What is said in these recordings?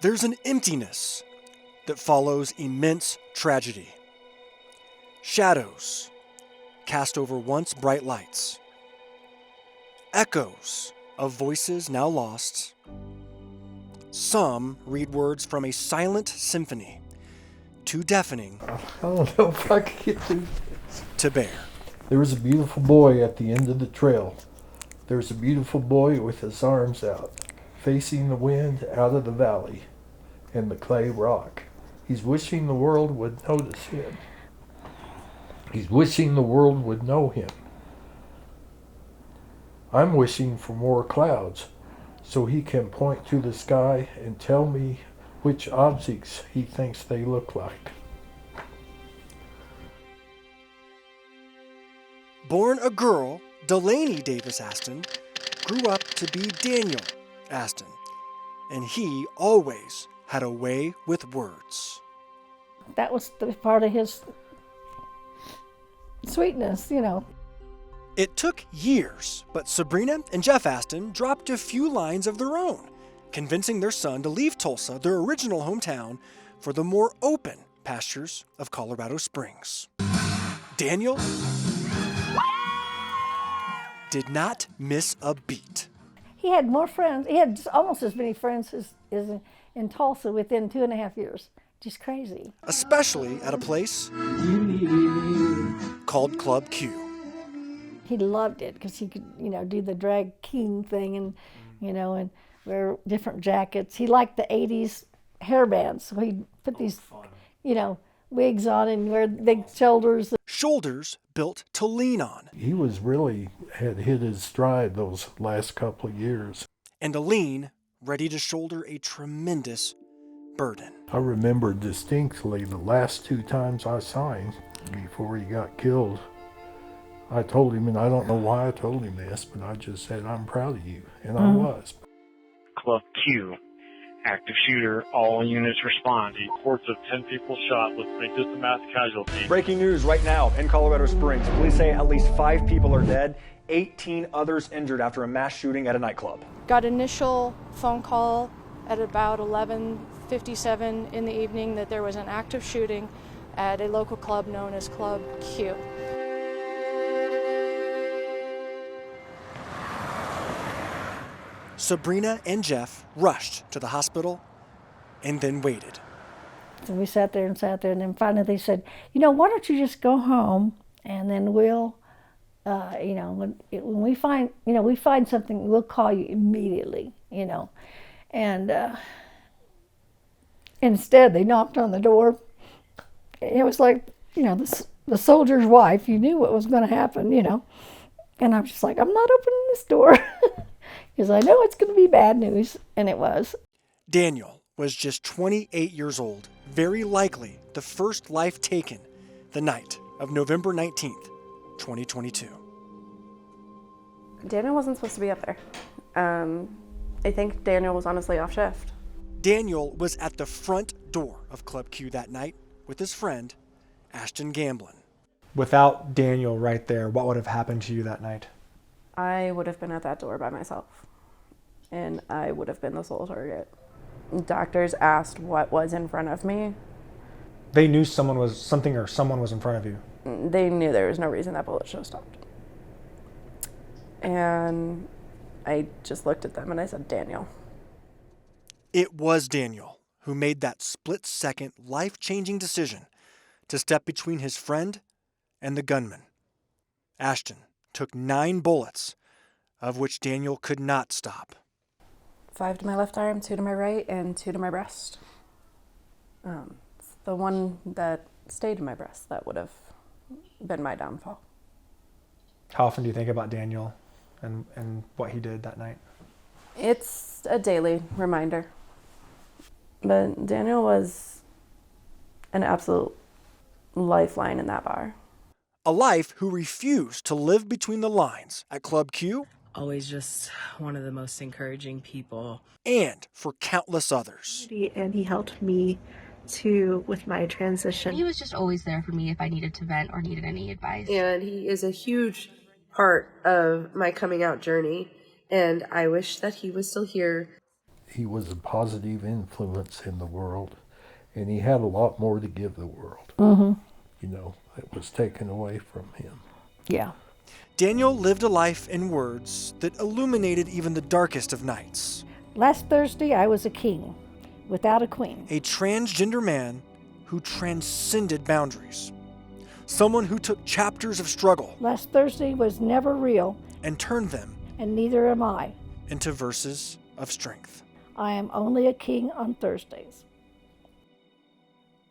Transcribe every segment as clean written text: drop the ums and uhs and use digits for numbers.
There's an emptiness that follows immense tragedy. Shadows cast over once bright lights. Echoes of voices now lost. Some read words from a silent symphony, too deafening I don't know if I could get through this. to bear. There was a beautiful boy at the end of the trail. There was a beautiful boy with his arms out, facing the wind out of the valley and the clay rock. He's wishing the world would notice him. He's wishing the world would know him. I'm wishing for more clouds so he can point to the sky and tell me which objects he thinks they look like. Born a girl, Delaney Davis Aston grew up to be Daniel Aston, and he always had a way with words. That was the part of his sweetness, you know. It took years, but Sabrina and Jeff Aston dropped a few lines of their own, convincing their son to leave Tulsa, their original hometown, for the more open pastures of Colorado Springs. Daniel did not miss a beat. He had more friends. He had almost as many friends as in Tulsa within 2.5 years. Just crazy. Especially at a place called Club Q. He loved it because he could, do the drag king thing and, and wear different jackets. He liked the 80s hair bands, so he'd put these, wigs on and wear big shoulders. Shoulders built to lean on. He had hit his stride those last couple of years. And a lean ready to shoulder a tremendous burden. I remember distinctly the last 2 times I saw him before he got killed. I told him, and I don't know why I told him this, but I just said, I'm proud of you, and I was. Club Q, active shooter, all units respond. Reports of 10 people shot with just a mass casualty. Breaking news right now in Colorado Springs. Police say at least 5 people are dead, 18 others injured after a mass shooting at a nightclub. Got initial phone call at about 11:57 in the evening that there was an active shooting at a local club known as Club Q. Sabrina and Jeff rushed to the hospital and then waited. So we sat there, and then finally they said, why don't you just go home, and then we'll, when we find something, we'll call you immediately, And instead they knocked on the door. It was like, the soldier's wife. You knew what was going to happen, And I was just like, I'm not opening this door. Because I know it's going to be bad news, and it was. Daniel was just 28 years old, very likely the first life taken the night of November 19th, 2022. Daniel wasn't supposed to be up there. I think Daniel was honestly off shift. Daniel was at the front door of Club Q that night with his friend, Aston Gamblin. Without Daniel right there, what would have happened to you that night? I would have been at that door by myself, and I would have been the sole target. Doctors asked what was in front of me. They knew someone was in front of you. They knew there was no reason that bullet should have stopped. And I just looked at them and I said, Daniel. It was Daniel who made that split-second, life-changing decision to step between his friend and the gunman. Ashton took 9 bullets, of which Daniel could not stop. 5 to my left arm, 2 to my right, and 2 to my breast. It's the one that stayed in my breast that would have been my downfall. How often do you think about Daniel and what he did that night? It's a daily reminder. But Daniel was an absolute lifeline in that bar. A life who refused to live between the lines at Club Q. Always just one of the most encouraging people. And for countless others. And he helped me too with my transition. He was just always there for me if I needed to vent or needed any advice. And he is a huge part of my coming out journey. And I wish that he was still here. he was a positive influence in the world, and he had a lot more to give the world. You know, that was taken away from him. Yeah. Daniel lived a life in words that illuminated even the darkest of nights. Last Thursday, I was a king without a queen. A transgender man who transcended boundaries. Someone who took chapters of struggle Last Thursday was never real, and turned them and neither am I. into verses of strength. I am only a king on Thursdays.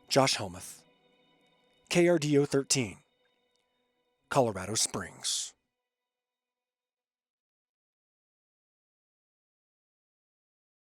Josh Helmuth, KRDO 13, Colorado Springs.